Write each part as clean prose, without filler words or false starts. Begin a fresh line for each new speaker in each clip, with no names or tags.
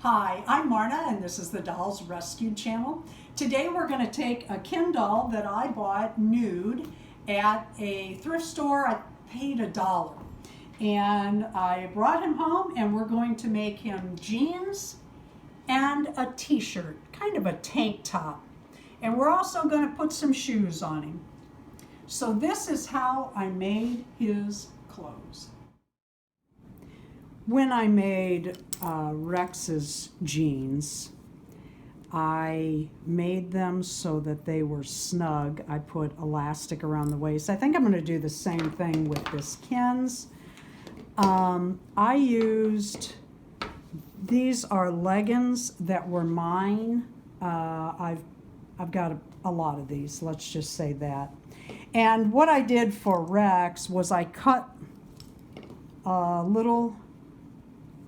Hi, I'm Marna and this is the Dolls Rescued channel. Today we're going to take a Ken doll that I bought nude at a thrift store. I paid $1. And I brought him home and we're going to make him jeans and a t-shirt, kind of a tank top. And we're also going to put some shoes on him. So this is how I made his clothes. When I made Rex's jeans, I made them so that they were snug. I put elastic around the waist. I think I'm going to do the same thing with this Ken's. I used, these are leggings that were mine. I've got a lot of these, let's just say that. And what I did for Rex was I cut a little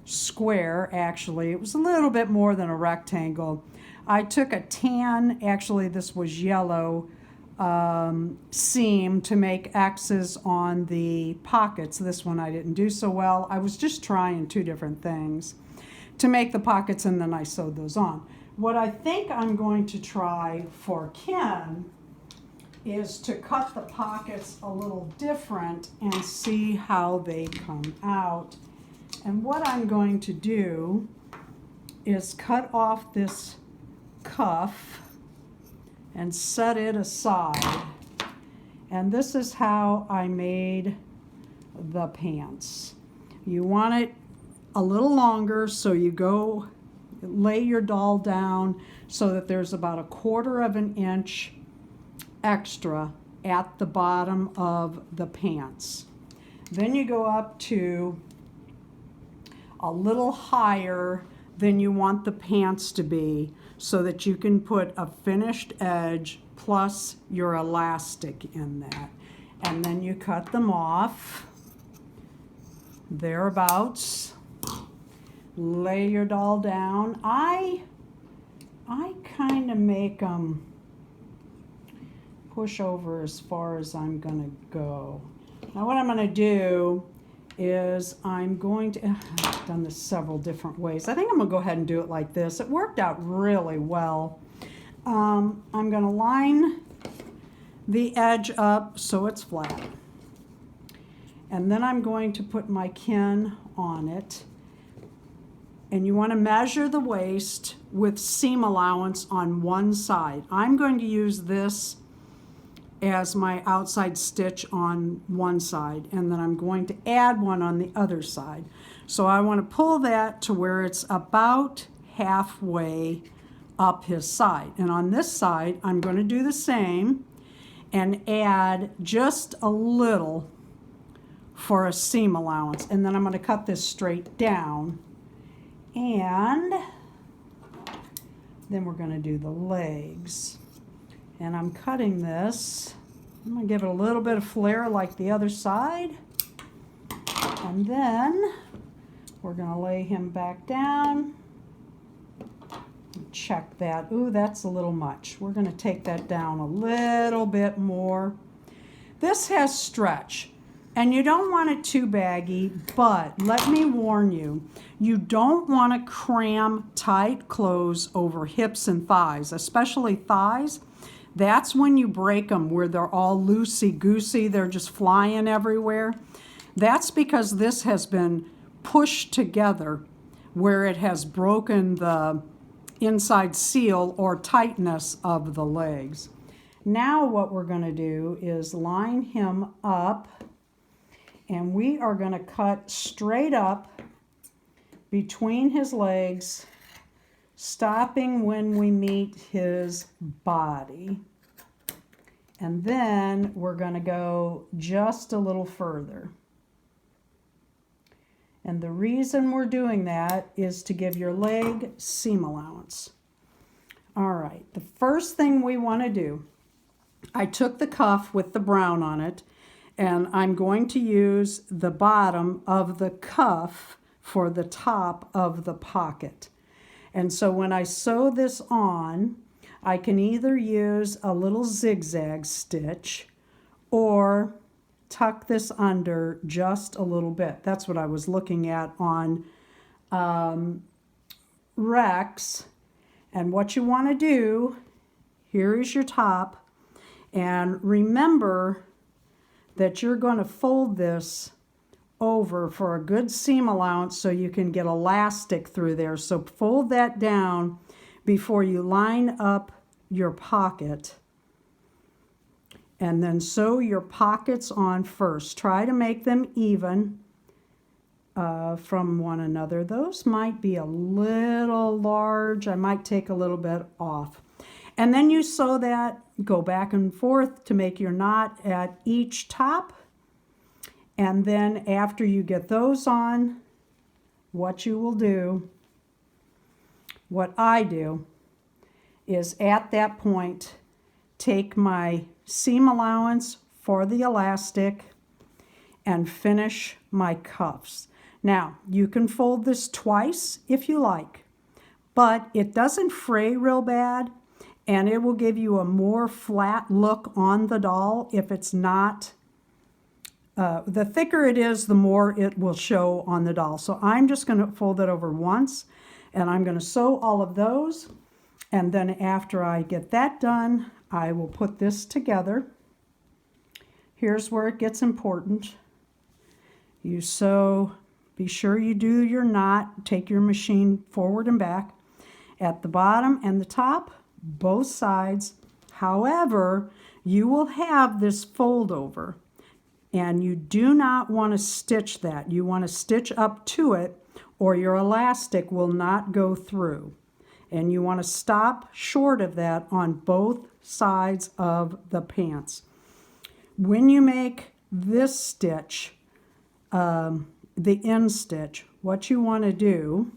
square, actually. It was a little bit more than a rectangle. I took a tan, actually this was yellow, seam to make X's on the pockets. This one I didn't do so well. I was just trying two different things to make the pockets, and then I sewed those on. What I think I'm going to try for Ken is to cut the pockets a little different and see how they come out. And what I'm going to do is cut off this cuff and set it aside. And this is how I made the pants. You want it a little longer, so you go lay your doll down so that there's about 1/4 of an inch extra at the bottom of the pants. Then you go up to a little higher than you want the pants to be so that you can put a finished edge plus your elastic in that. And then you cut them off thereabouts. Lay your doll down. I kind of make them push over as far as I'm gonna go. Now what I'm gonna do is I'm going to, I've done this several different ways. I think I'm gonna go ahead and do it like this. It worked out really well. I'm gonna line the edge up so it's flat. And then I'm going to put my Ken on it. And you want to measure the waist with seam allowance on one side. I'm going to use this as my outside stitch on one side, and then I'm going to add one on the other side. So I want to pull that to where it's about halfway up his side. And on this side, I'm going to do the same and add just a little for a seam allowance. And then I'm going to cut this straight down. And then we're going to do the legs. And I'm cutting this. I'm going to give it a little bit of flare like the other side. And then we're going to lay him back down. Check that. Ooh, that's a little much. We're going to take that down a little bit more. This has stretch. And you don't want it too baggy, but let me warn you, you don't want to cram tight clothes over hips and thighs, especially thighs. That's when you break them, where they're all loosey-goosey, they're just flying everywhere. That's because this has been pushed together where it has broken the inside seal or tightness of the legs. Now what we're going to do is line him up, and we are going to cut straight up between his legs, stopping when we meet his body. And then we're going to go just a little further. And the reason we're doing that is to give your leg seam allowance. All right, the first thing we want to do, I took the cuff with the brown on it, and I'm going to use the bottom of the cuff for the top of the pocket. And so when I sew this on, I can either use a little zigzag stitch or tuck this under just a little bit. That's what I was looking at on Rex. And what you want to do, here is your top. And remember that you're going to fold this over for a good seam allowance so you can get elastic through there. So fold that down before you line up your pocket. And then sew your pockets on first. Try to make them even from one another. Those might be a little large. I might take a little bit off. And then you sew that, go back and forth to make your knot at each top. And then after you get those on, what you will do, what I do, is at that point, take my seam allowance for the elastic and finish my cuffs. Now, you can fold this twice if you like, but it doesn't fray real bad, and it will give you a more flat look on the doll if it's not. The thicker it is, the more it will show on the doll. So I'm just going to fold it over once, and I'm going to sew all of those. And then after I get that done, I will put this together. Here's where it gets important. You sew, be sure you do your knot, take your machine forward and back at the bottom and the top, both sides. However, you will have this fold over. And you do not want to stitch that. You want to stitch up to it or your elastic will not go through. And you want to stop short of that on both sides of the pants. When you make this stitch, the end stitch, what you want to do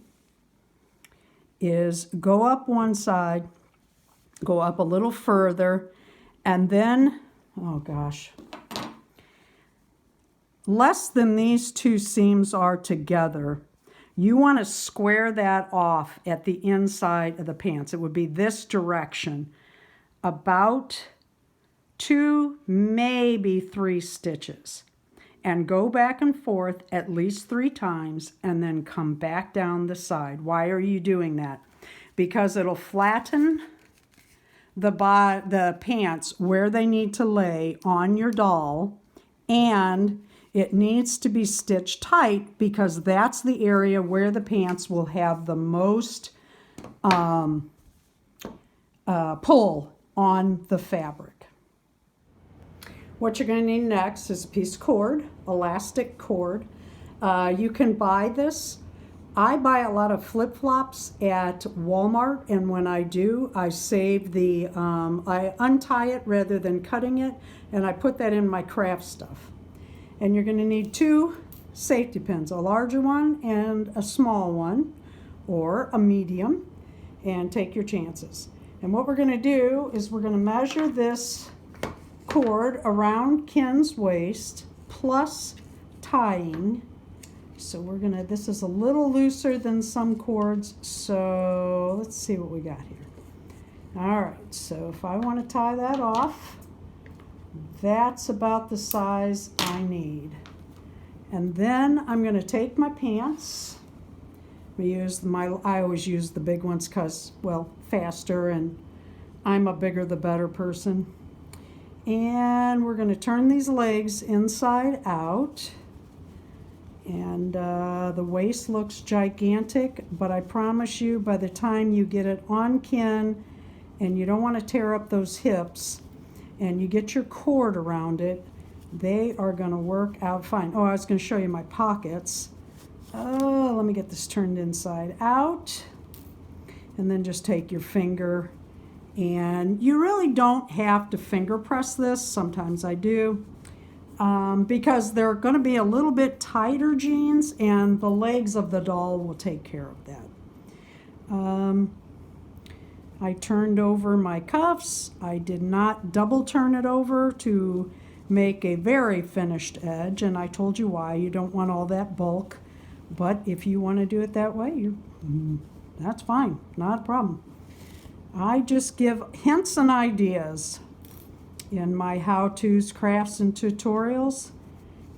is go up one side, go up a little further, and then, oh gosh, less than these two seams are together, you want to square that off at the inside of the pants. It would be this direction, about 2, maybe 3 stitches. And go back and forth at least 3 times and then come back down the side. Why are you doing that? Because it'll flatten the pants where they need to lay on your doll, and it needs to be stitched tight because that's the area where the pants will have the most pull on the fabric. What you're going to need next is a piece of cord, elastic cord. You can buy this. I buy a lot of flip-flops at Walmart, and when I do, I save the, I untie it rather than cutting it, and I put that in my craft stuff. And you're going to need 2 safety pins, a larger one and a small one, or a medium, and take your chances. And what we're going to do is we're going to measure this cord around Ken's waist plus tying. So we're going to, this is a little looser than some cords, so let's see what we got here. All right, so if I want to tie that off, that's about the size I need. And then I'm going to take my pants. I always use the big ones because, well, faster, and I'm a bigger the better person. And we're going to turn these legs inside out. And the waist looks gigantic, but I promise you by the time you get it on Ken, and you don't want to tear up those hips, and you get your cord around it, they are going to work out fine. Oh, I was going to show you my pockets. Oh, let me get this turned inside out. And then just take your finger, and you really don't have to finger press this. Sometimes I do, because they're going to be a little bit tighter jeans, and the legs of the doll will take care of that. I turned over my cuffs. I did not double turn it over to make a very finished edge, and I told you why. You don't want all that bulk, but if you want to do it that way, that's fine, not a problem. I just give hints and ideas in my how-tos, crafts, and tutorials,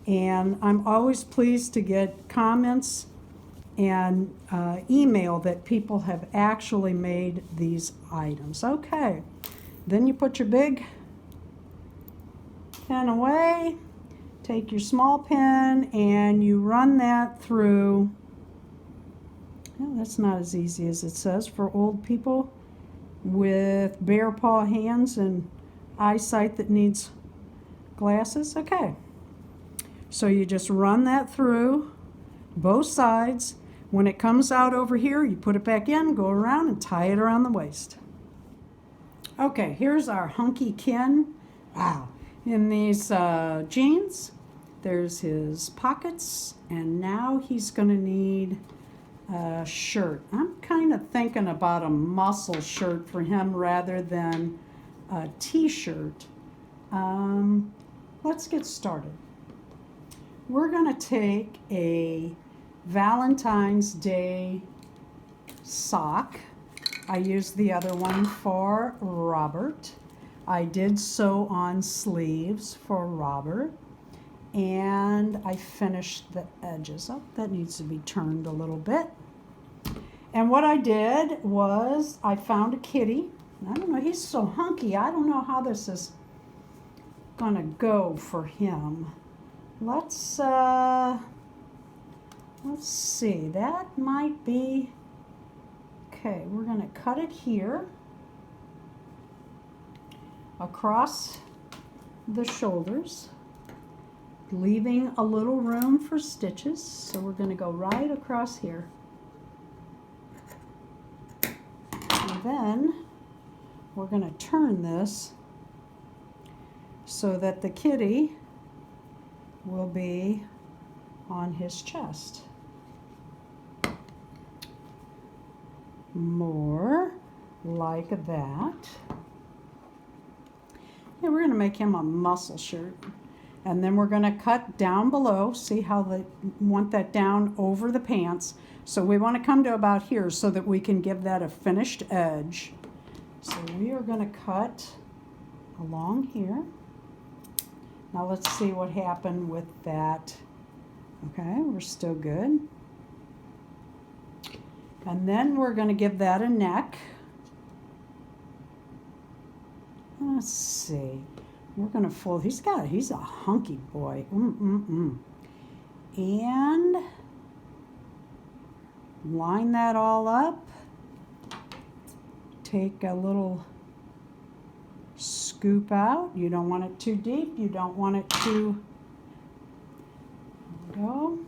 and I'm always pleased to get comments and email that people have actually made these items. Okay, then you put your big pen away, take your small pen, and you run that through. Well, that's not as easy as it says for old people with bare paw hands and eyesight that needs glasses. Okay, so you just run that through both sides. When it comes out over here, you put it back in, go around and tie it around the waist. Okay, here's our hunky kin. Wow. In these jeans, there's his pockets, and now he's going to need a shirt. I'm kind of thinking about a muscle shirt for him rather than a t-shirt. Let's get started. We're going to take a Valentine's Day sock. I used the other one for Robert. I did sew on sleeves for Robert, and I finished the edges. Oh, that needs to be turned a little bit. And what I did was I found a kitty. I don't know, he's so hunky. I don't know how this is gonna go for him. Let's see, that might be, okay, we're gonna cut it here across the shoulders, leaving a little room for stitches. So we're gonna go right across here. And then we're gonna turn this so that the kitty will be on his chest. More like that. Yeah, we're going to make him a muscle shirt. And then we're going to cut down below. See how they want that down over the pants. So we want to come to about here so that we can give that a finished edge. So we are going to cut along here. Now let's see what happened with that. Okay, we're still good. And then we're going to give that a neck. Let's see. We're going to fold. He's a hunky boy. And line that all up. Take a little scoop out. You don't want it too deep. You don't want it too. There we go.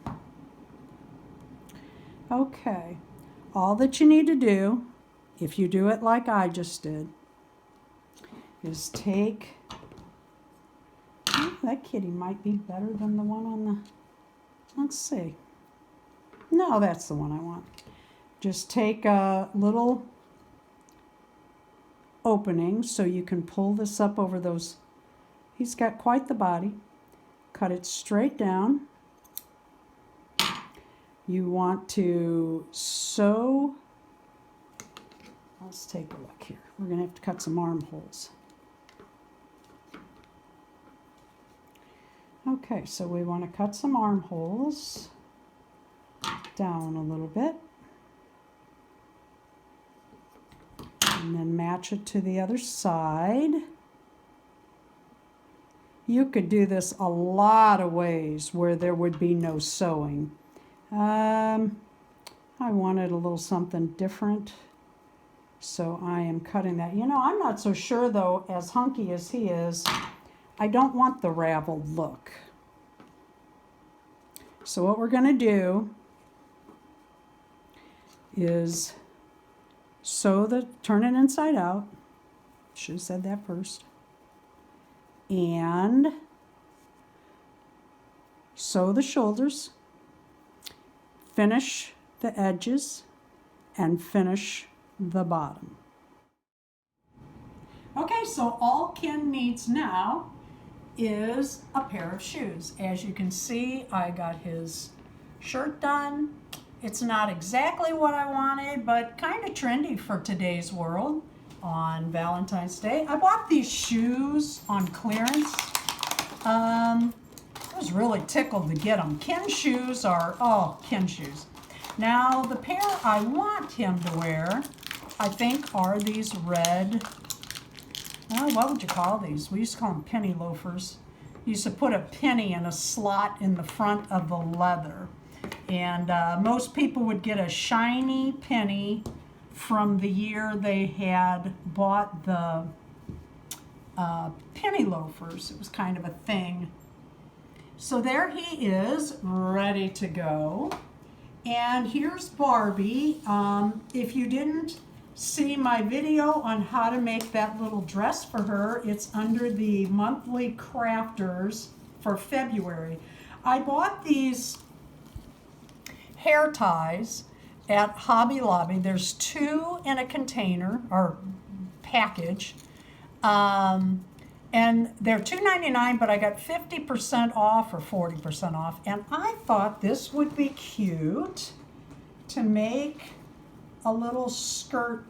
Okay. All that you need to do, if you do it like I just did, is take, that kitty might be better than the one on the, let's see. No, that's the one I want. Just take a little opening so you can pull this up over those. He's got quite the body. Cut it straight down. You want to sew, let's take a look here. We're going to have to cut some armholes. Okay, so we want to cut some armholes down a little bit. And then match it to the other side. You could do this a lot of ways where there would be no sewing. I wanted a little something different, so I am cutting that. You know, I'm not so sure though, as hunky as he is, I don't want the raveled look. So what we're going to do is turn it inside out. Should have said that first. And sew the shoulders, finish the edges, and finish the bottom. Okay, so all Ken needs now is a pair of shoes. As you can see, I got his shirt done. It's not exactly what I wanted, but kind of trendy for today's world on Valentine's Day. I bought these shoes on clearance. I was really tickled to get them. Ken shoes are, oh, Ken shoes. Now, the pair I want him to wear, I think, are these red, well, what would you call these? We used to call them penny loafers. You used to put a penny in a slot in the front of the leather. And most people would get a shiny penny from the year they had bought the penny loafers. It was kind of a thing. So there he is, ready to go. And here's Barbie. If you didn't see my video on how to make that little dress for her, it's under the monthly crafters for February. I bought these hair ties at Hobby Lobby. There's 2 in a container or package. And they're $2.99, but I got 50% off or 40% off. And I thought this would be cute to make a little skirt,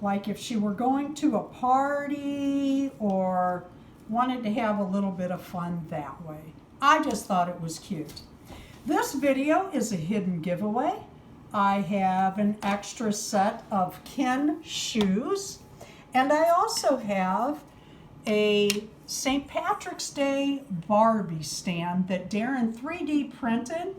like if she were going to a party or wanted to have a little bit of fun that way. I just thought it was cute. This video is a hidden giveaway. I have an extra set of Ken shoes. And I also have a St. Patrick's Day Barbie stand that Darren 3D printed.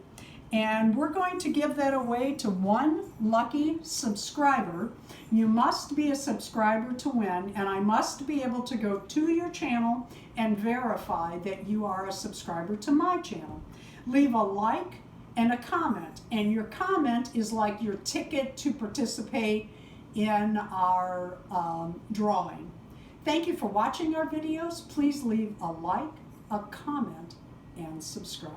And we're going to give that away to one lucky subscriber. You must be a subscriber to win, and I must be able to go to your channel and verify that you are a subscriber to my channel. Leave a like and a comment, and your comment is like your ticket to participate in our drawing. Thank you for watching our videos. Please leave a like, a comment, and subscribe.